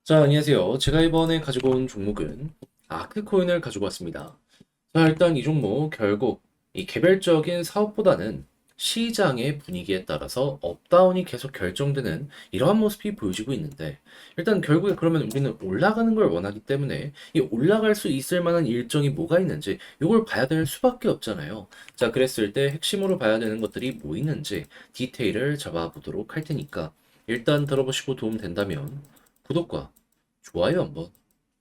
자, 안녕하세요. 제가 이번에 가지고 온 종목은 아크코인을 가지고 왔습니다. 자, 일단 이 종목 결국 이 개별적인 사업보다는 시장의 분위기에 따라서 업다운이 계속 결정되는 이러한 모습이 보여지고 있는데, 일단 결국에 그러면 우리는 올라가는 걸 원하기 때문에 이 올라갈 수 있을 만한 일정이 뭐가 있는지 이걸 봐야 될 수밖에 없잖아요. 자, 그랬을 때 핵심으로 봐야 되는 것들이 뭐 있는지 디테일을 잡아보도록 할 테니까 일단 들어보시고 도움 된다면 구독과 좋아요 한번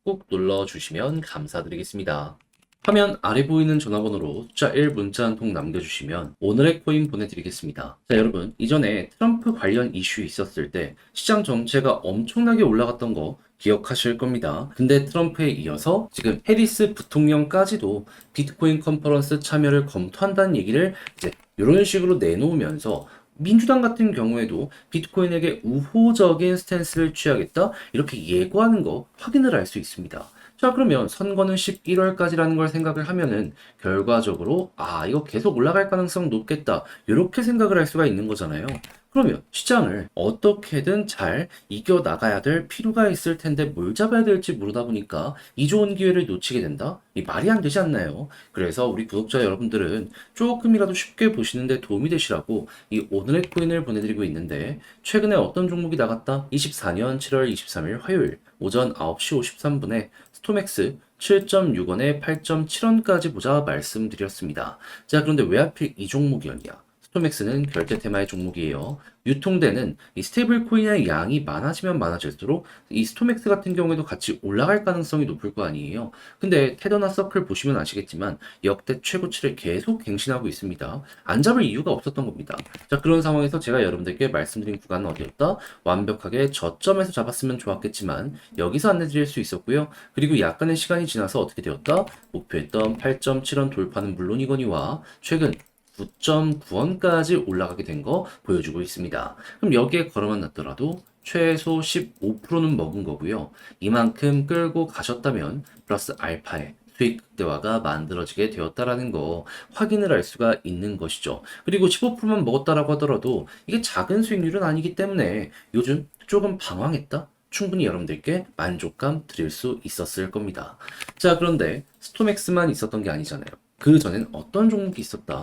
꼭 눌러주시면 감사드리겠습니다. 화면 아래 보이는 전화번호로 숫자 1 문자 한 통 남겨주시면 오늘의 코인 보내드리겠습니다. 자, 여러분, 이전에 트럼프 관련 이슈 있었을 때 시장 전체가 엄청나게 올라갔던 거 기억하실 겁니다. 근데 트럼프에 이어서 지금 해리스 부통령까지도 비트코인 컨퍼런스 참여를 검토한다는 얘기를 이제 이런 식으로 내놓으면서 민주당 같은 경우에도 비트코인에게 우호적인 스탠스를 취하겠다 이렇게 예고하는 거 확인을 할 수 있습니다. 자, 그러면 선거는 11월까지라는 걸 생각을 하면은 결과적으로 이거 계속 올라갈 가능성 높겠다 이렇게 생각을 할 수가 있는 거잖아요. 그러면 시장을 어떻게든 잘 이겨 나가야 될 필요가 있을 텐데 뭘 잡아야 될지 모르다 보니까 이 좋은 기회를 놓치게 된다? 이 말이 안 되지 않나요? 그래서 우리 구독자 여러분들은 조금이라도 쉽게 보시는데 도움이 되시라고 이 오늘의 코인을 보내드리고 있는데, 최근에 어떤 종목이 나갔다? 24년 7월 23일 화요일 오전 9시 53분에 스토맥스 7.6원에 8.7원까지 보자 말씀드렸습니다. 자, 그런데 왜 하필 이 종목이었냐? 스토맥스는 결제 테마의 종목이에요. 유통되는 이 스테이블 코인의 양이 많아지면 많아질수록 이 스토맥스 같은 경우에도 같이 올라갈 가능성이 높을 거 아니에요. 근데 테더나 서클 보시면 아시겠지만 역대 최고치를 계속 갱신하고 있습니다. 안 잡을 이유가 없었던 겁니다. 자, 그런 상황에서 제가 여러분들께 말씀드린 구간은 어디였다? 완벽하게 저점에서 잡았으면 좋았겠지만 여기서 안내드릴 수 있었고요. 그리고 약간의 시간이 지나서 어떻게 되었다? 목표했던 8.7원 돌파는 물론이거니와 최근 9.9원까지 올라가게 된 거 보여주고 있습니다. 그럼 여기에 걸어만 놨더라도 최소 15%는 먹은 거고요. 이만큼 끌고 가셨다면 플러스 알파의 수익 극대화가 만들어지게 되었다라는 거 확인을 할 수가 있는 것이죠. 그리고 15%만 먹었다라고 하더라도 이게 작은 수익률은 아니기 때문에 요즘 조금 방황했다? 충분히 여러분들께 만족감 드릴 수 있었을 겁니다. 자, 그런데 스토맥스만 있었던 게 아니잖아요. 그 전엔 어떤 종목이 있었다?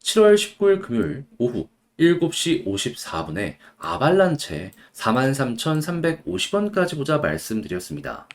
7월 19일 금요일 오후 7시 54분에 아발란체 43,350원까지 보자 말씀드렸습니다.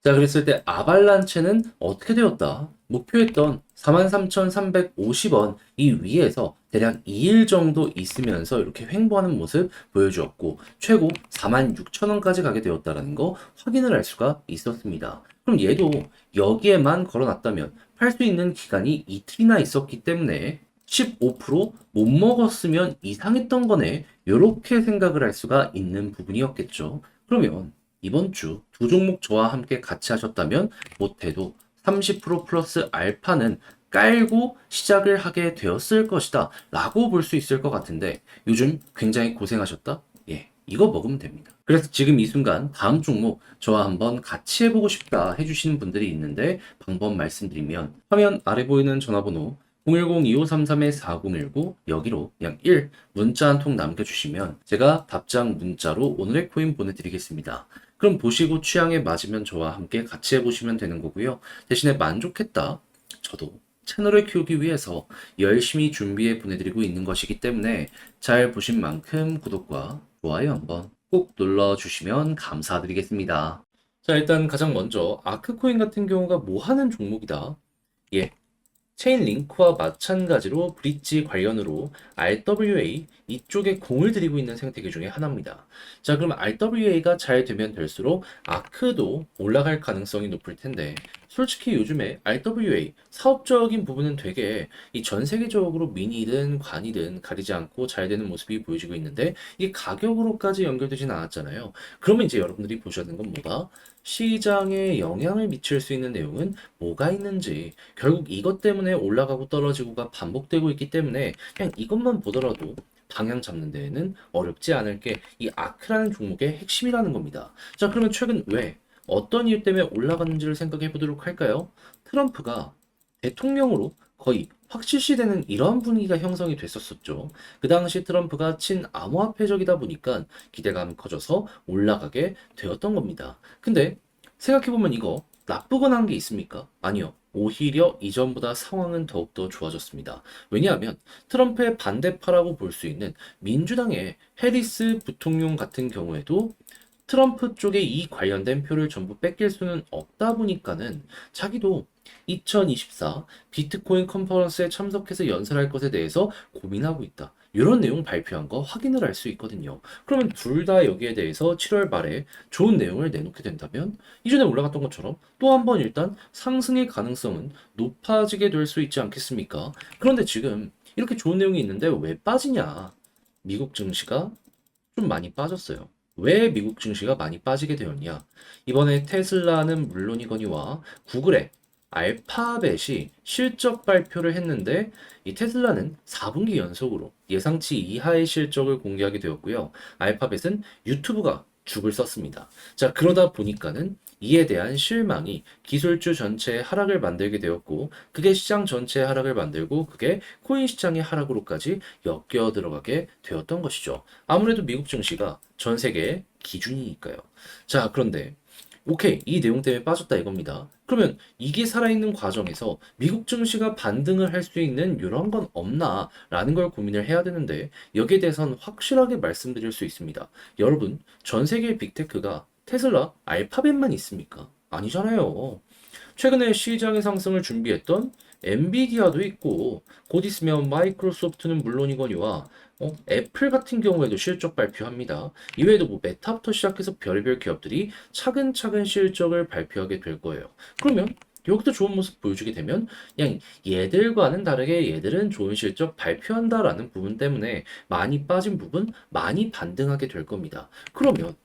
자, 그랬을 때 아발란체는 어떻게 되었다? 목표했던 43,350원 이 위에서 대략 2일 정도 있으면서 이렇게 횡보하는 모습 보여주었고 최고 46,000원까지 가게 되었다는 거 확인을 할 수가 있었습니다. 그럼 얘도 여기에만 걸어놨다면 팔 수 있는 기간이 이틀이나 있었기 때문에 15%못 먹었으면 이상했던 거네. 이렇게 생각을 할 수가 있는 부분이었겠죠. 그러면 이번 주 두 종목 저와 함께 같이 하셨다면 못해도 30% 플러스 알파는 깔고 시작을 하게 되었을 것이다 라고 볼 수 있을 것 같은데 요즘 굉장히 고생하셨다? 예, 이거 먹으면 됩니다. 그래서 지금 이 순간 다음 종목 저와 한번 같이 해보고 싶다 해주시는 분들이 있는데 방법 말씀드리면 화면 아래 보이는 전화번호 010-2533-4019 여기로 그냥 1 문자 한 통 남겨주시면 제가 답장 문자로 오늘의 코인 보내드리겠습니다. 그럼 보시고 취향에 맞으면 저와 함께 같이 해보시면 되는 거고요. 대신에 만족했다. 저도 채널을 키우기 위해서 열심히 준비해 보내드리고 있는 것이기 때문에 잘 보신 만큼 구독과 좋아요 한번 꼭 눌러주시면 감사드리겠습니다. 자, 일단 가장 먼저 아크코인 같은 경우가 뭐 하는 종목이다? 예, 체인 링크와 마찬가지로 브릿지 관련으로 RWA 이쪽에 공을 들이고 있는 생태계 중에 하나입니다. 자, 그럼 RWA가 잘 되면 될수록 아크도 올라갈 가능성이 높을 텐데 솔직히 요즘에 RWA 사업적인 부분은 되게 이 전 세계적으로 민이든 관이든 가리지 않고 잘 되는 모습이 보여지고 있는데 이게 가격으로까지 연결되진 않았잖아요. 그러면 이제 여러분들이 보셔야 하는 건 뭐다? 시장에 영향을 미칠 수 있는 내용은 뭐가 있는지, 결국 이것 때문에 올라가고 떨어지고가 반복되고 있기 때문에 그냥 이것만 보더라도 방향 잡는 데에는 어렵지 않을 게 이 아크라는 종목의 핵심이라는 겁니다. 자, 그러면 최근 왜 어떤 이유 때문에 올라갔는지를 생각해 보도록 할까요? 트럼프가 대통령으로 거의 확실시되는 이러한 분위기가 형성이 됐었었죠. 그 당시 트럼프가 친암호화폐적이다 보니까 기대감이 커져서 올라가게 되었던 겁니다. 근데 생각해보면 이거 나쁘거나 한 게 있습니까? 아니요. 오히려 이전보다 상황은 더욱더 좋아졌습니다. 왜냐하면 트럼프의 반대파라고 볼 수 있는 민주당의 해리스 부통령 같은 경우에도 트럼프 쪽에 이 관련된 표를 전부 뺏길 수는 없다 보니까는 자기도 2024 비트코인 컨퍼런스에 참석해서 연설할 것에 대해서 고민하고 있다. 이런 내용 발표한 거 확인을 할 수 있거든요. 그러면 둘 다 여기에 대해서 7월 말에 좋은 내용을 내놓게 된다면 이전에 올라갔던 것처럼 또 한 번 일단 상승의 가능성은 높아지게 될 수 있지 않겠습니까? 그런데 지금 이렇게 좋은 내용이 있는데 왜 빠지냐? 미국 증시가 좀 많이 빠졌어요. 왜 미국 증시가 많이 빠지게 되었냐? 이번에 테슬라는 물론이거니와 구글의 알파벳이 실적 발표를 했는데 이 테슬라는 4분기 연속으로 예상치 이하의 실적을 공개하게 되었고요. 알파벳은 유튜브가 죽을 썼습니다. 자, 그러다 보니까는 이에 대한 실망이 기술주 전체의 하락을 만들게 되었고, 그게 시장 전체의 하락을 만들고, 그게 코인 시장의 하락으로까지 엮여 들어가게 되었던 것이죠. 아무래도 미국 증시가 전 세계의 기준이니까요. 자, 그런데 오케이, 이 내용 때문에 빠졌다 이겁니다. 그러면 이게 살아있는 과정에서 미국 증시가 반등을 할 수 있는 이런 건 없나? 라는 걸 고민을 해야 되는데 여기에 대해서는 확실하게 말씀드릴 수 있습니다. 여러분, 전 세계의 빅테크가 테슬라, 알파벳만 있습니까? 아니잖아요. 최근에 시장의 상승을 준비했던 엔비디아도 있고 곧 있으면 마이크로소프트는 물론이거니와 애플 같은 경우에도 실적 발표합니다. 이외에도 뭐 메타부터 시작해서 별의별 기업들이 차근차근 실적을 발표하게 될 거예요. 그러면 여기도 좋은 모습 보여주게 되면 그냥 얘들과는 다르게 얘들은 좋은 실적 발표한다라는 부분 때문에 많이 빠진 부분 많이 반등하게 될 겁니다. 그러면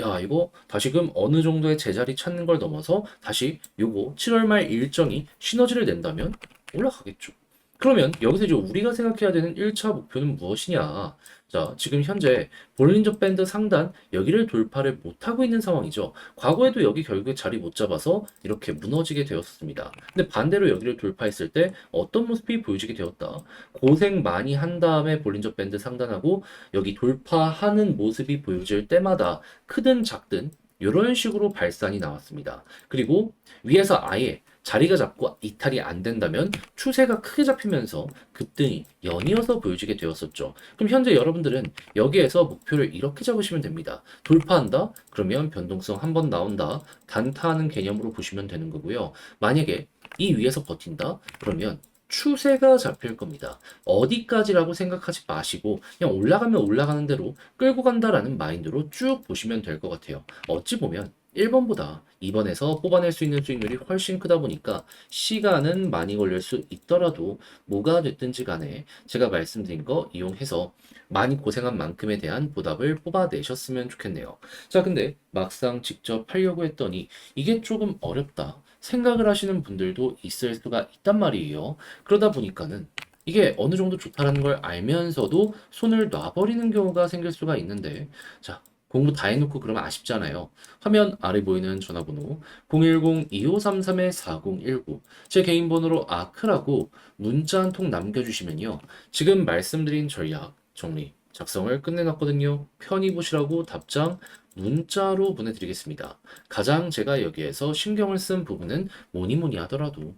야, 이거 다시금 어느 정도의 제자리 찾는 걸 넘어서 다시 요거 7월 말 일정이 시너지를 낸다면 올라가겠죠. 그러면 여기서 이제 우리가 생각해야 되는 1차 목표는 무엇이냐? 자, 지금 현재 볼린저 밴드 상단 여기를 돌파를 못하고 있는 상황이죠. 과거에도 여기 결국에 자리 못 잡아서 이렇게 무너지게 되었습니다. 근데 반대로 여기를 돌파했을 때 어떤 모습이 보여지게 되었다. 고생 많이 한 다음에 볼린저 밴드 상단하고 여기 돌파하는 모습이 보여질 때마다 크든 작든 이런 식으로 발산이 나왔습니다. 그리고 위에서 아예 자리가 잡고 이탈이 안 된다면 추세가 크게 잡히면서 급등이 연이어서 보여지게 되었었죠. 그럼 현재 여러분들은 여기에서 목표를 이렇게 잡으시면 됩니다. 돌파한다? 그러면 변동성 한 번 나온다. 단타하는 개념으로 보시면 되는 거고요. 만약에 이 위에서 버틴다? 그러면 추세가 잡힐 겁니다. 어디까지라고 생각하지 마시고 그냥 올라가면 올라가는 대로 끌고 간다라는 마인드로 쭉 보시면 될 것 같아요. 어찌 보면 1번보다 2번에서 뽑아낼 수 있는 수익률이 훨씬 크다 보니까 시간은 많이 걸릴 수 있더라도 뭐가 됐든지 간에 제가 말씀드린 거 이용해서 많이 고생한 만큼에 대한 보답을 뽑아내셨으면 좋겠네요. 자, 근데 막상 직접 하려고 했더니 이게 조금 어렵다 생각을 하시는 분들도 있을 수가 있단 말이에요. 그러다 보니까는 이게 어느 정도 좋다라는 걸 알면서도 손을 놔버리는 경우가 생길 수가 있는데, 자, 공부 다 해놓고 그러면 아쉽잖아요. 화면 아래 보이는 전화번호 010-2533-4019 제 개인 번호로 아크라고 문자 한 통 남겨주시면요. 지금 말씀드린 전략 정리 작성을 끝내놨거든요. 편히 보시라고 답장 문자로 보내드리겠습니다. 가장 제가 여기에서 신경을 쓴 부분은 뭐니 뭐니 하더라도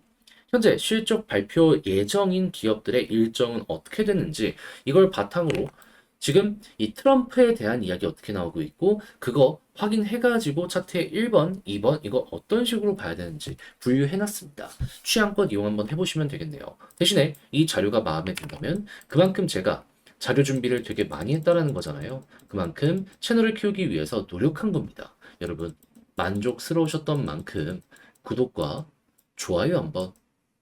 현재 실적 발표 예정인 기업들의 일정은 어떻게 됐는지 이걸 바탕으로 지금 이 트럼프에 대한 이야기 어떻게 나오고 있고 그거 확인해가지고 차트의 1번, 2번 이거 어떤 식으로 봐야 되는지 분류해놨습니다. 취향껏 이용 한번 해보시면 되겠네요. 대신에 이 자료가 마음에 든다면 그만큼 제가 자료 준비를 되게 많이 했다라는 거잖아요. 그만큼 채널을 키우기 위해서 노력한 겁니다. 여러분 만족스러우셨던 만큼 구독과 좋아요 한번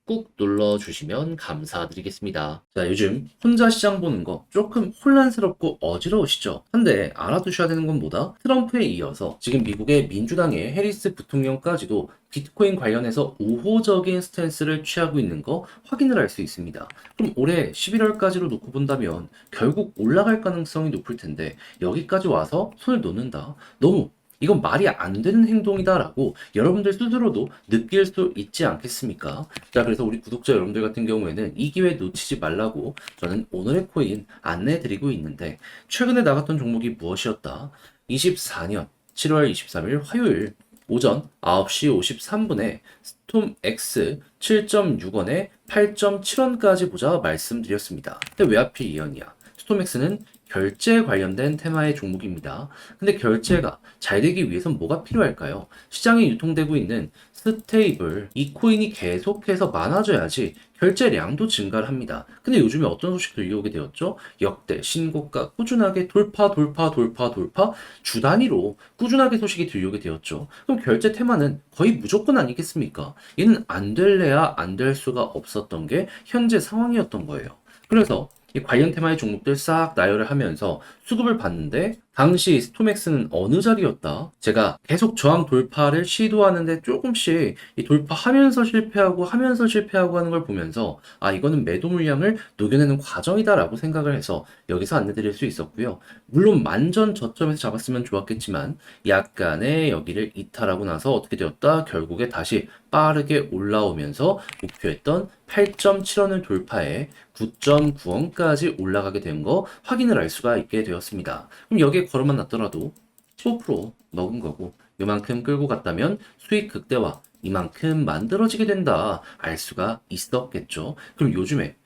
꾹 눌러주시면 감사드리겠습니다. 자, 요즘 혼자 시장 보는 거 조금 혼란스럽고 어지러우시죠? 근데 알아두셔야 되는 건 뭐다? 트럼프에 이어서 지금 미국의 민주당의 해리스 부통령까지도 비트코인 관련해서 우호적인 스탠스를 취하고 있는 거 확인을 할 수 있습니다. 그럼 올해 11월까지로 놓고 본다면 결국 올라갈 가능성이 높을 텐데 여기까지 와서 손을 놓는다? 너무 이건 말이 안 되는 행동이다라고 여러분들 스스로도 느낄 수 있지 않겠습니까? 자, 그래서 우리 구독자 여러분들 같은 경우에는 이 기회 놓치지 말라고 저는 오늘의 코인 안내해 드리고 있는데, 최근에 나갔던 종목이 무엇이었다? 24년 7월 23일 화요일 오전 9시 53분에 스톰X 7.6원에 8.7원까지 보자 말씀드렸습니다. 근데 왜 하필 이 연이야? 스톰X는 결제 관련된 테마의 종목입니다. 근데 결제가 잘 되기 위해선 뭐가 필요할까요? 시장에 유통되고 있는 스테이블, 이 코인이 계속해서 많아져야지 결제량도 증가를 합니다. 근데 요즘에 어떤 소식 들려오게 되었죠? 역대 신고가 꾸준하게 돌파, 돌파, 돌파, 돌파, 주 단위로 꾸준하게 소식이 들려오게 되었죠. 그럼 결제 테마는 거의 무조건 아니겠습니까? 얘는 안 될래야 안 될 수가 없었던 게 현재 상황이었던 거예요. 그래서 이 관련 테마의 종목들 싹 나열을 하면서 수급을 봤는데, 당시 스톰엑스는 어느 자리였다? 제가 계속 저항 돌파를 시도하는데 조금씩 이 돌파하면서 실패하고 하면서 실패하고 하는 걸 보면서, 아, 이거는 매도 물량을 녹여내는 과정이다라고 생각을 해서 여기서 안내드릴 수 있었고요. 물론 만전 저점에서 잡았으면 좋았겠지만 약간의 여기를 이탈하고 나서 어떻게 되었다? 결국에 다시 빠르게 올라오면서 목표했던 8.7원을 돌파해 9.9원까지 올라가게 된 거 확인을 할 수가 있게 되었습니다. 그럼 여기에 걸어만 놨더라도 15% 먹은 거고, 이만큼 끌고 갔다면 수익 극대화 이만큼 만들어지게 된다 알 수가 있었겠죠. 그럼 요즘에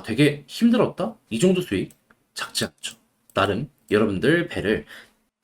되게 힘들었다? 이 정도 수익 작지 않죠. 나름 여러분들 배를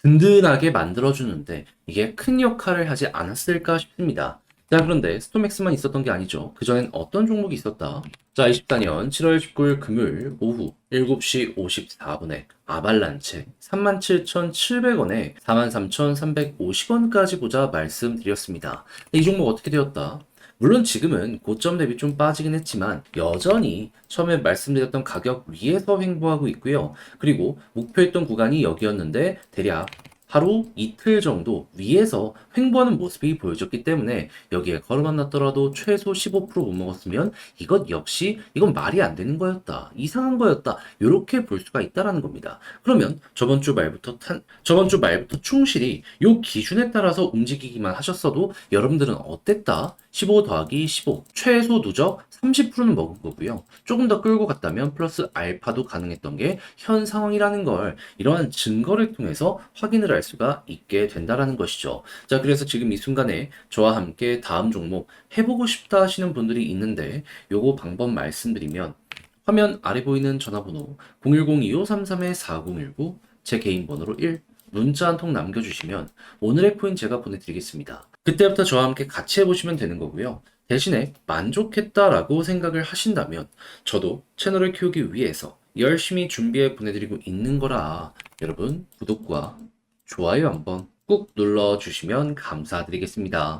든든하게 만들어주는데 이게 큰 역할을 하지 않았을까 싶습니다. 자, 그런데 스톰엑스만 있었던 게 아니죠. 그전엔 어떤 종목이 있었다? 자, 24년 7월 19일 금요일 오후 7시 54분에 아발란체 37,700원에 43,350원까지 보자 말씀드렸습니다. 이 종목 어떻게 되었다? 물론 지금은 고점 대비 좀 빠지긴 했지만 여전히 처음에 말씀드렸던 가격 위에서 횡보하고 있고요. 그리고 목표했던 구간이 여기였는데 대략 하루 이틀 정도 위에서 횡보하는 모습이 보여졌기 때문에 여기에 걸어만 놨더라도 최소 15%못 먹었으면 이건 말이 안 되는 거였다. 이상한 거였다. 이렇게 볼 수가 있다라는 겁니다. 그러면 저번 주 말부터 충실히 요 기준에 따라서 움직이기만 하셨어도 여러분들은 어땠다? 15 더하기 15 최소 누적 30%는 먹은 거고요. 조금 더 끌고 갔다면 플러스 알파도 가능했던 게 현 상황이라는 걸 이러한 증거를 통해서 확인을 할 수가 있게 된다라는 것이죠. 자, 그래서 지금 이 순간에 저와 함께 다음 종목 해보고 싶다 하시는 분들이 있는데, 요거 방법 말씀드리면 화면 아래 보이는 전화번호 010-2533-4019 제 개인 번호로 1 문자 한 통 남겨주시면 오늘의 코인 제가 보내드리겠습니다. 그때부터 저와 함께 같이 해보시면 되는 거고요. 대신에 만족했다라고 생각을 하신다면 저도 채널을 키우기 위해서 열심히 준비해 보내드리고 있는 거라 여러분 구독과 좋아요 한번 꾹 눌러주시면 감사드리겠습니다.